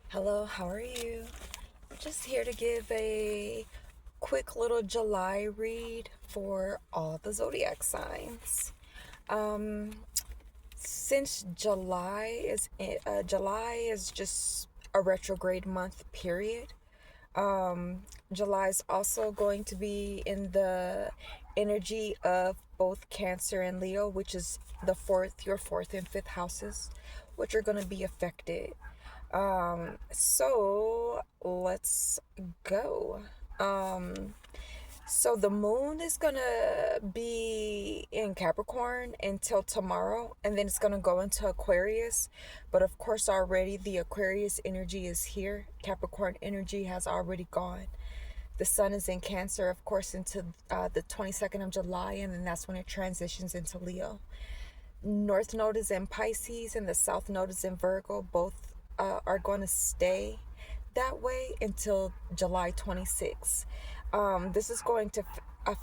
Hello, how are you? I'm just here to give a quick little July read for all the zodiac signs. Um, since July is just a retrograde month period. July is also going to be in the energy of both Cancer and Leo, which is your fourth and fifth houses, which are going to be affected. So let's go. Um, so the moon is gonna be in Capricorn until tomorrow, and then it's gonna go into Aquarius. But of course, already the Aquarius energy is here. Capricorn energy has already gone. The sun is in Cancer, of course, into the 22nd of July, and then that's when it transitions into Leo. North node is in Pisces and the south node is in Virgo. Both are going to stay that way until July 26th. This is going to uh,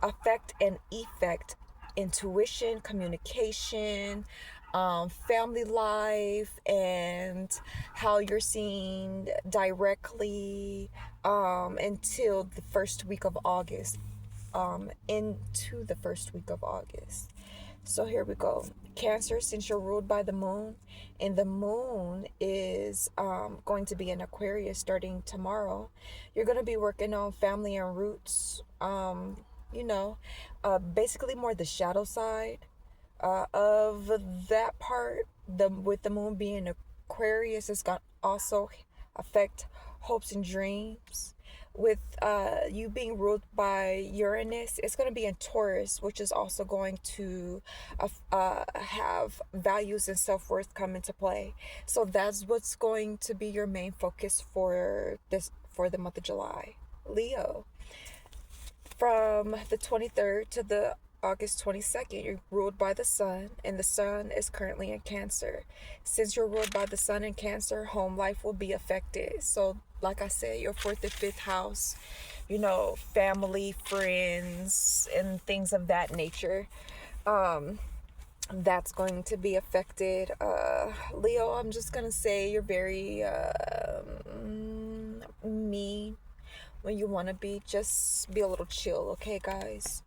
affect and effect intuition, communication, family life, and how you're seen directly until the first week of August. Into the first week of August. So here we go. Cancer, since you're ruled by the moon, and the moon is going to be in Aquarius starting tomorrow, you're going to be working on family and roots. You know, basically more the shadow side of that part. With the moon being Aquarius, it's going to also affect hopes and dreams. With you being ruled by Uranus, it's going to be in Taurus, which is also going to have values and self-worth come into play. So that's what's going to be your main focus for the month of July. Leo, from the 23rd to the August 22nd, you're ruled by the sun, and the sun is currently in Cancer. Since you're ruled by the sun in Cancer, home life will be affected. So, like I said, your fourth and fifth house, family, friends, and things of that nature. Um, that's going to be affected. Leo, I'm just gonna say you're very mean when you want to be. Just be a little chill, okay, guys?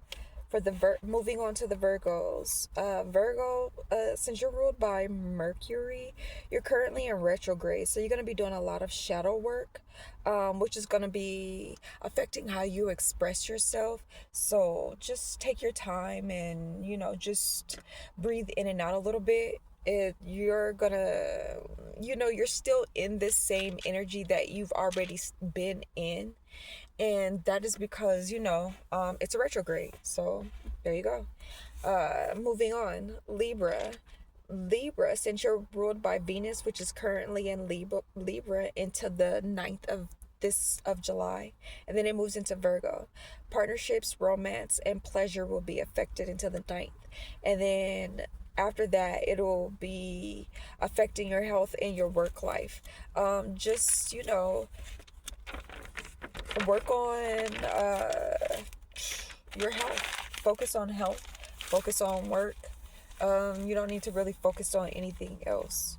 For the moving on to the Virgos, Virgo, since you're ruled by Mercury, you're currently in retrograde, so you're going to be doing a lot of shadow work, which is going to be affecting how you express yourself. So just take your time and just breathe in and out a little bit. You're gonna, you're still in this same energy that you've already been in, and that is because it's a retrograde. So there you go. Moving on, Libra, since you're ruled by Venus, which is currently in Libra into the 9th of July, and then it moves into Virgo. Partnerships, romance, and pleasure will be affected until the 9th, and then after that it'll be affecting your health and your work life. Just work on your health. Focus on health. Focus on work. You don't need to really focus on anything else.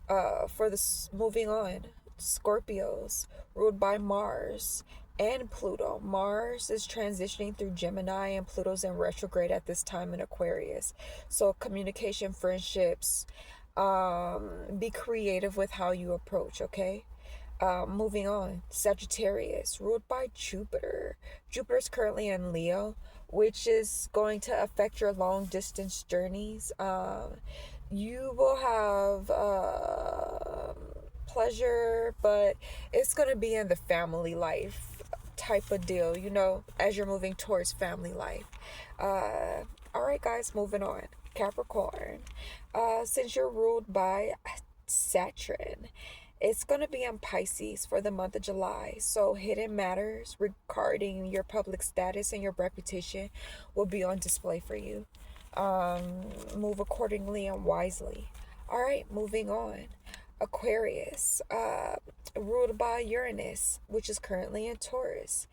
For this, moving on, Scorpios, ruled by Mars and Pluto. Mars is transitioning through Gemini, and Pluto's in retrograde at this time in Aquarius. So communication, friendships, be creative with how you approach, okay? Moving on, Sagittarius, ruled by Jupiter. Jupiter is currently in Leo, which is going to affect your long distance journeys. You will have pleasure, but it's going to be in the family life type of deal, as you're moving towards family life. All right, guys, moving on. Capricorn, since you're ruled by Saturn, it's going to be in Pisces for the month of July. So hidden matters regarding your public status and your reputation will be on display for you. Move accordingly and wisely. All right, moving on. Aquarius, ruled by Uranus, which is currently in Taurus.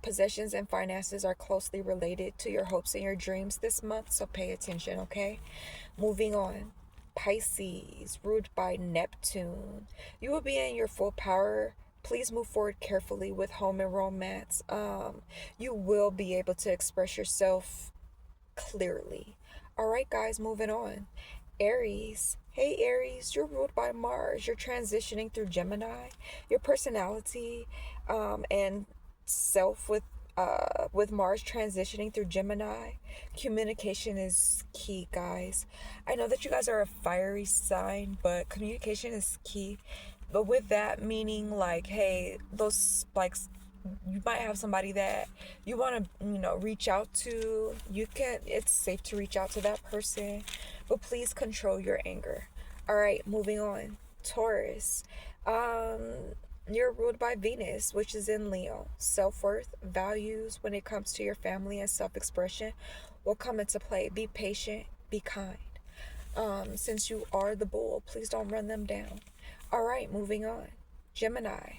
Possessions and finances are closely related to your hopes and your dreams this month, so pay attention, okay? Moving on. Pisces, ruled by Neptune. You will be in your full power. Please move forward carefully with home and romance. You will be able to express yourself clearly. All right, guys, moving on. Aries. Hey, Aries, you're ruled by Mars. You're transitioning through Gemini. Your personality and self with Mars transitioning through Gemini. Communication is key, guys. I know that you guys are a fiery sign, but communication is key. But with that meaning, like, hey, those like you might have somebody that you want to reach out to. It's safe to reach out to that person, but please control your anger. All right, moving on. Taurus. um you're ruled by Venus, which is in Leo. Self-worth, values when it comes to your family and self-expression will come into play. Be patient, be kind. Since you are the bull, please don't run them down. All right, moving on. Gemini.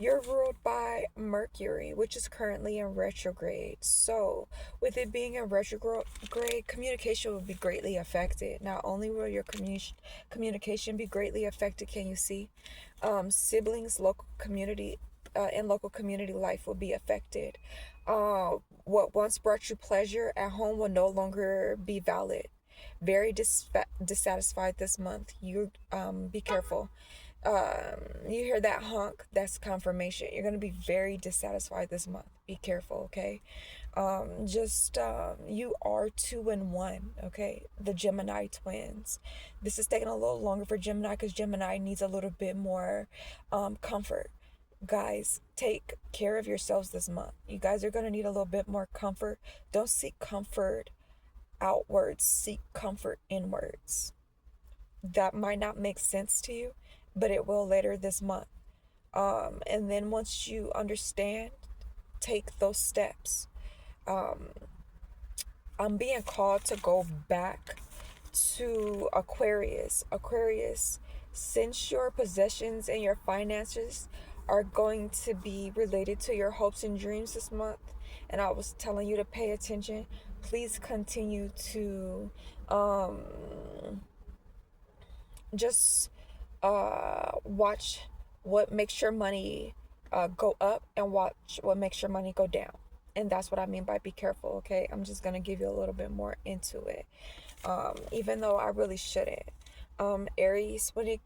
You're ruled by Mercury, which is currently in retrograde. So, with it being in retrograde, communication will be greatly affected. Not only will your communication be greatly affected, can you see? Siblings, local community life will be affected. What once brought you pleasure at home will no longer be valid. Very dissatisfied this month. You be careful. You hear that honk, that's confirmation. You're going to be very dissatisfied this month. Be careful, okay? Just you are 2 and 1, okay? The Gemini twins. This is taking a little longer for Gemini because Gemini needs a little bit more comfort. Guys, take care of yourselves this month. You guys are going to need a little bit more comfort. Don't seek comfort outwards, seek comfort inwards. That might not make sense to you, but it will later this month. And then once you understand, take those steps. I'm being called to go back to Aquarius. Aquarius, since your possessions and your finances are going to be related to your hopes and dreams this month, and I was telling you to pay attention, please continue to just watch what makes your money go up and watch what makes your money go down. And that's what I mean by be careful, okay? I'm just gonna give you a little bit more into it, even though I really shouldn't. Aries, when it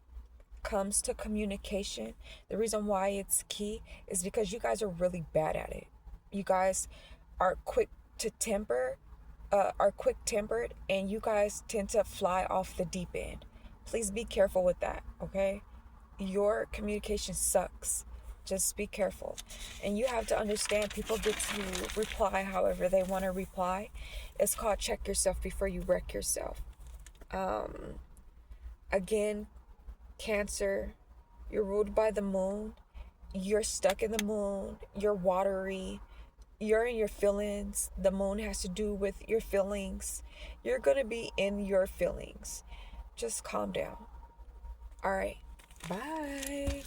comes to communication, the reason why it's key is because you guys are really bad at it. You guys are quick tempered, and you guys tend to fly off the deep end. Please be careful with that, okay? Your communication sucks. Just be careful. And you have to understand, people get to reply however they want to reply. It's called check yourself before you wreck yourself. Again, Cancer, you're ruled by the moon. You're stuck in the moon. You're watery. You're in your feelings. The moon has to do with your feelings. You're going to be in your feelings. Just calm down. All right. Bye.